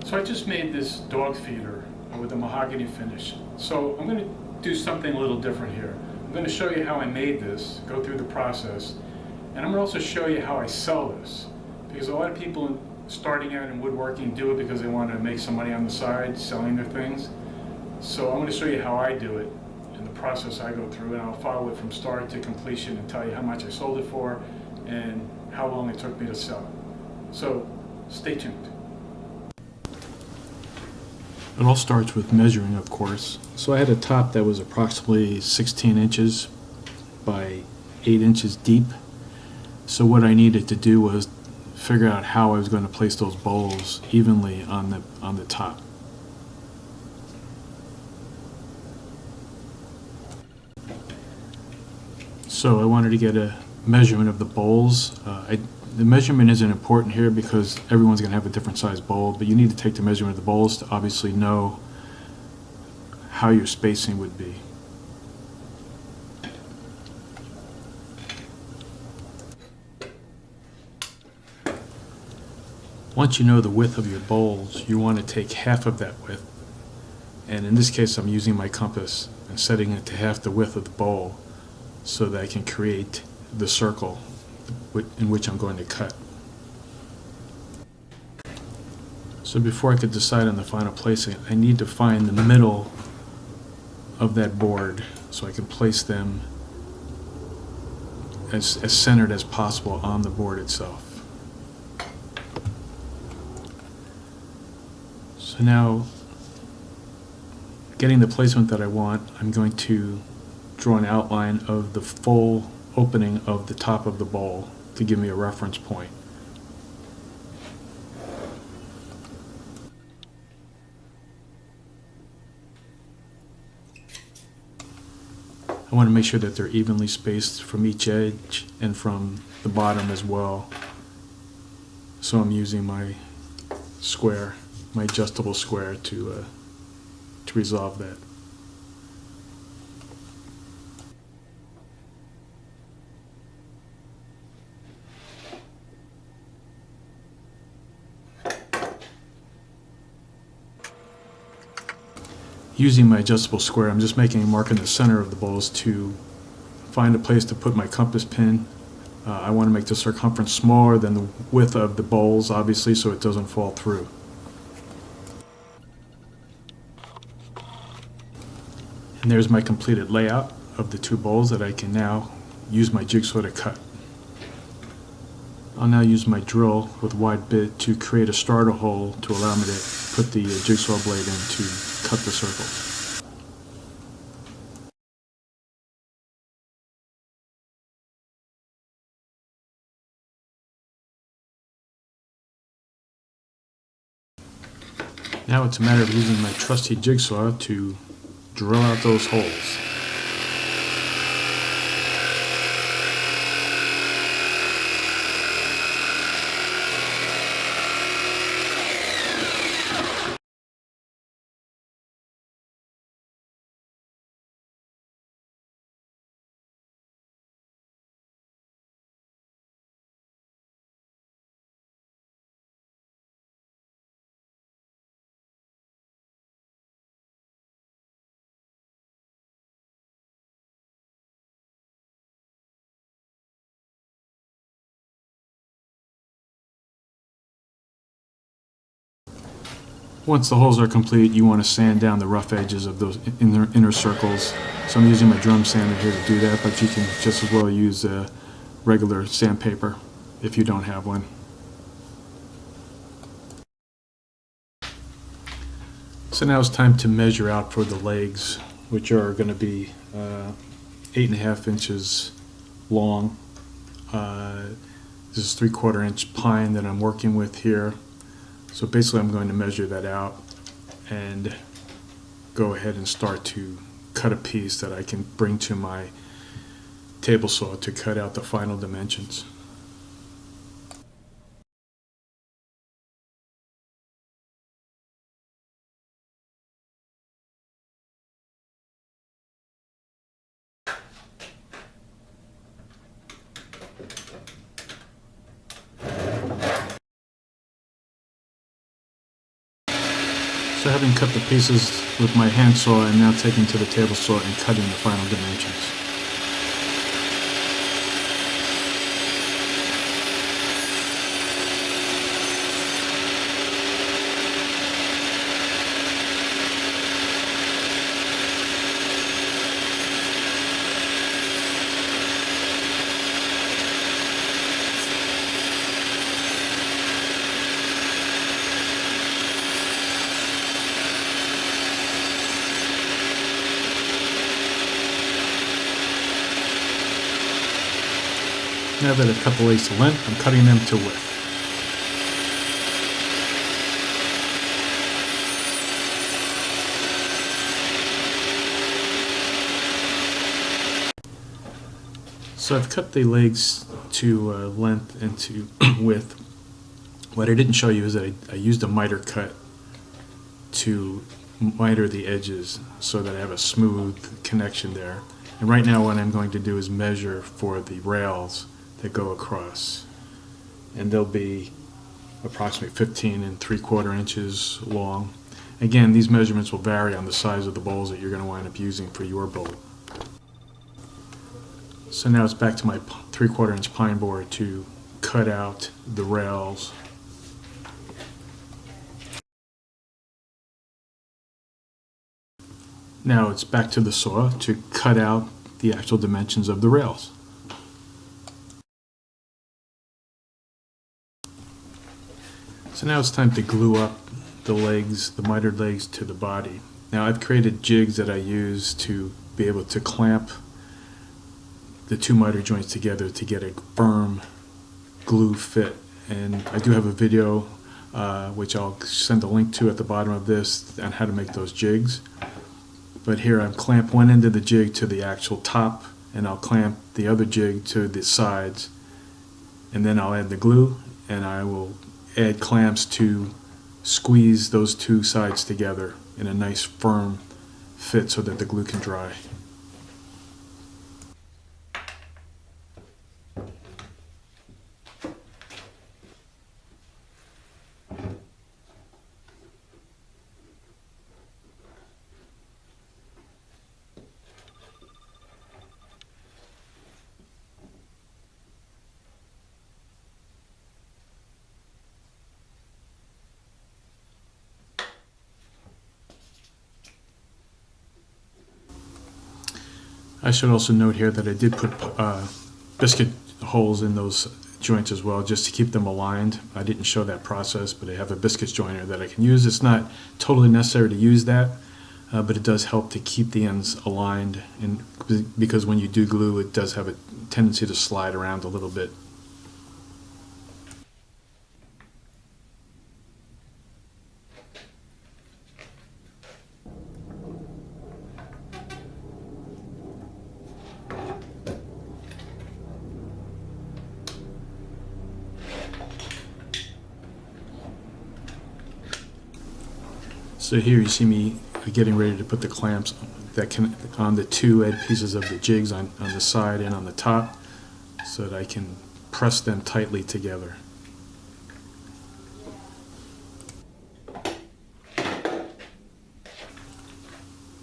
So I just made this dog feeder with a mahogany finish. So I'm going to do something a little different here. I'm going to show you how I made this, go through the process, and I'm going to also show you how I sell this. Because a lot of people starting out in woodworking do it because they want to make some money on the side selling their things. So I'm going to show you how I do it and the process I go through, and I'll follow it from start to completion and tell you how much I sold it for and how long it took me to sell it. So stay tuned. It all starts with measuring, of course. So I had a top that was approximately 16 inches by 8 inches deep. So what I needed to do was figure out how I was going to place those bowls evenly on the top. So I wanted to get a measurement of the bowls. The measurement isn't important here because everyone's going to have a different size bowl, but you need to take the measurement of the bowls to obviously know how your spacing would be. Once you know the width of your bowls, you want to take half of that width, and in this case I'm using my compass and setting it to half the width of the bowl so that I can create the circle in which I'm going to cut. So before I could decide on the final placing, I need to find the middle of that board so I can place them as centered as possible on the board itself. So now, getting the placement that I want, I'm going to draw an outline of the full opening of the top of the bowl to give me a reference point. I want to make sure that they're evenly spaced from each edge and from the bottom as well. So I'm using my square, my adjustable square to resolve that. Using my adjustable square, I'm just making a mark in the center of the bowls to find a place to put my compass pin. I want to make the circumference smaller than the width of the bowls, obviously, so it doesn't fall through. And there's my completed layout of the two bowls that I can now use my jigsaw to cut. I'll now use my drill with wide bit to create a starter hole to allow me to put the jigsaw blade in to cut the circles. Now it's a matter of using my trusty jigsaw to drill out those holes. Once the holes are complete, you want to sand down the rough edges of those inner circles. So I'm using my drum sander here to do that, but you can just as well use regular sandpaper if you don't have one. So now it's time to measure out for the legs, which are going to be 8.5 inches long. This is 3/4 inch pine that I'm working with here. So basically I'm going to measure that out and go ahead and start to cut a piece that I can bring to my table saw to cut out the final dimensions. So having cut the pieces with my handsaw, I'm now taking to the table saw and cutting the final dimensions. Now that I've cut the legs to length, I'm cutting them to width. So I've cut the legs to length and to width. What I didn't show you is that I used a miter cut to miter the edges so that I have a smooth connection there. And right now what I'm going to do is measure for the rails that go across. And they'll be approximately 15 3/4 inches long. Again, these measurements will vary on the size of the bowls that you're going to wind up using for your bowl. So now it's back to my 3/4 inch pine board to cut out the rails. Now it's back to the saw to cut out the actual dimensions of the rails. So now it's time to glue up the legs, the mitered legs, to the body. Now I've created jigs that I use to be able to clamp the two miter joints together to get a firm glue fit. And I do have a video which I'll send a link to at the bottom of this on how to make those jigs. But here I've clamped one end of the jig to the actual top, and I'll clamp the other jig to the sides, and then I'll add the glue, and I will add clamps to squeeze those two sides together in a nice firm fit so that the glue can dry. I should also note here that I did put biscuit holes in those joints as well, just to keep them aligned. I didn't show that process, but I have a biscuit joiner that I can use. It's not totally necessary to use that, but it does help to keep the ends aligned, and because when you do glue, it does have a tendency to slide around a little bit. So here you see me getting ready to put the clamps that can on the two end pieces of the jigs on the side and on the top, so that I can press them tightly together.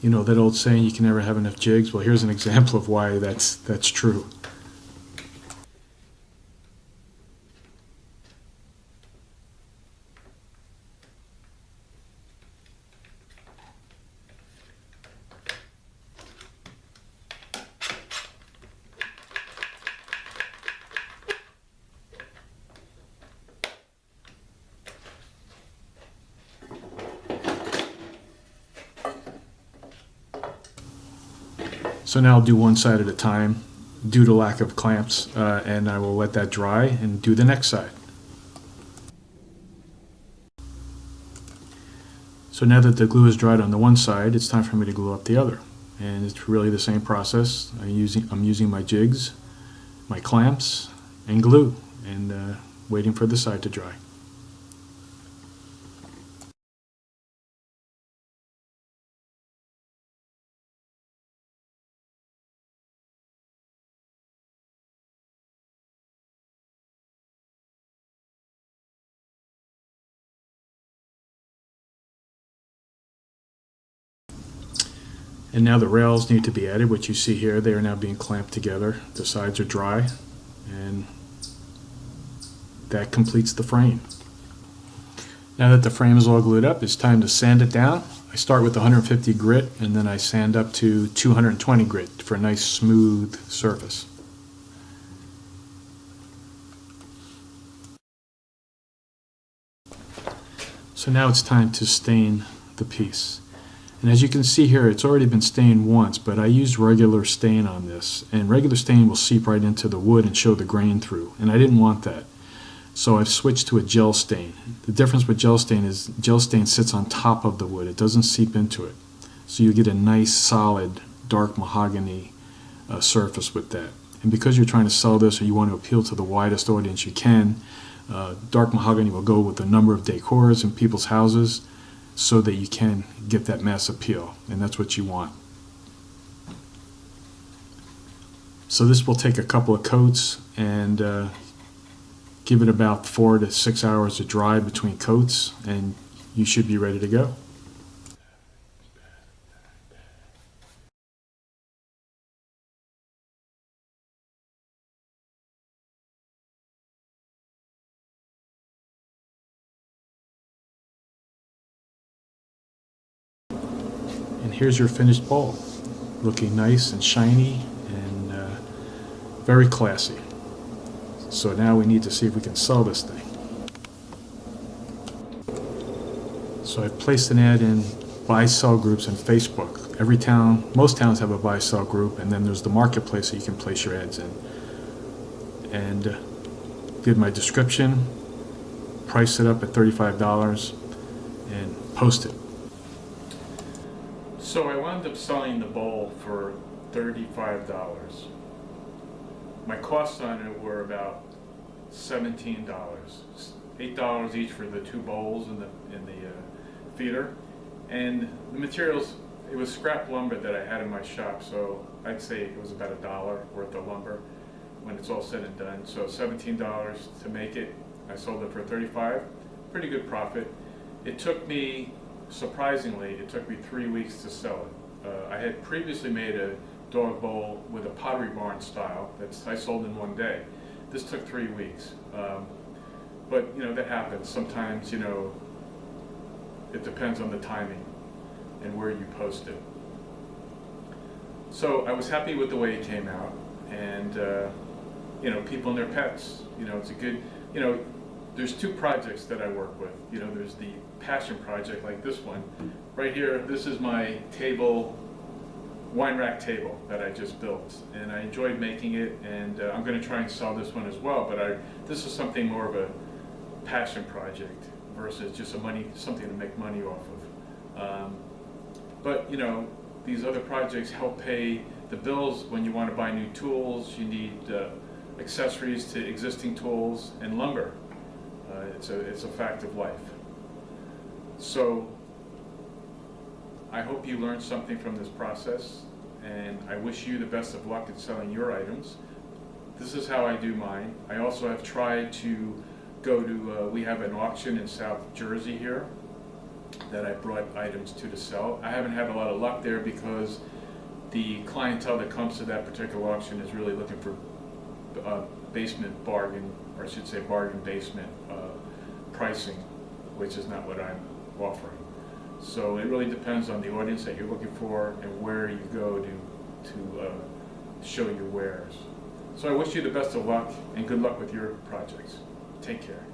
You know that old saying, you can never have enough jigs? Well, here's an example of why that's true. So now I'll do one side at a time due to lack of clamps, and I will let that dry and do the next side. So now that the glue is dried on the one side, it's time for me to glue up the other. And it's really the same process. I'm using my jigs, my clamps, and glue, and waiting for the side to dry. And now the rails need to be added, which you see here. They are now being clamped together. The sides are dry, and that completes the frame. Now that the frame is all glued up, it's time to sand it down. I start with 150 grit, and then I sand up to 220 grit for a nice smooth surface. So now it's time to stain the piece. And as you can see here, it's already been stained once, but I used regular stain on this. And regular stain will seep right into the wood and show the grain through. And I didn't want that. So I've switched to a gel stain. The difference with gel stain is gel stain sits on top of the wood. It doesn't seep into it. So you get a nice, solid, dark mahogany surface with that. And because you're trying to sell this or you want to appeal to the widest audience you can, dark mahogany will go with a number of decors in people's houses so that you can get that mass appeal, and that's what you want. So this will take a couple of coats and give it about 4 to 6 hours to dry between coats, and you should be ready to go. And here's your finished bowl, looking nice and shiny and very classy. So now we need to see if we can sell this thing. So I placed an ad in buy-sell groups on Facebook. Every town, most towns have a buy-sell group, and then there's the marketplace that you can place your ads in. And did my description, priced it up at $35, and posted. So I wound up selling the bowl for $35. My costs on it were about $17, $8 each for the 2 bowls in the feeder, and the materials. It was scrap lumber that I had in my shop, so I'd say it was about $1 worth of lumber when it's all said and done. So $17 to make it. I sold it for $35. Pretty good profit. It took me, surprisingly, it took me 3 weeks to sell it. I had previously made a dog bowl with a Pottery Barn style that I sold in 1 day. This took 3 weeks. But you know, that happens. Sometimes, you know, it depends on the timing and where you post it. So I was happy with the way it came out, and you know, people and their pets. You know, it's a good. You know, there's 2 projects that I work with. You know, there's the passion project like this one right here. This is my table, wine rack table that I just built, and I enjoyed making it, and I'm going to try and sell this one as well. But this is something more of a passion project versus just something to make money off of. But you know, these other projects help pay the bills when you want to buy new tools. You need accessories to existing tools and lumber. It's a fact of life. So I hope you learned something from this process, and I wish you the best of luck in selling your items. This is how I do mine. I also have tried to go to, we have an auction in South Jersey here that I brought items to sell. I haven't had a lot of luck there because the clientele that comes to that particular auction is really looking for basement bargain, or I should say bargain basement pricing, which is not what I'm offering. So it really depends on the audience that you're looking for and where you go to show your wares. So I wish you the best of luck and good luck with your projects. Take care.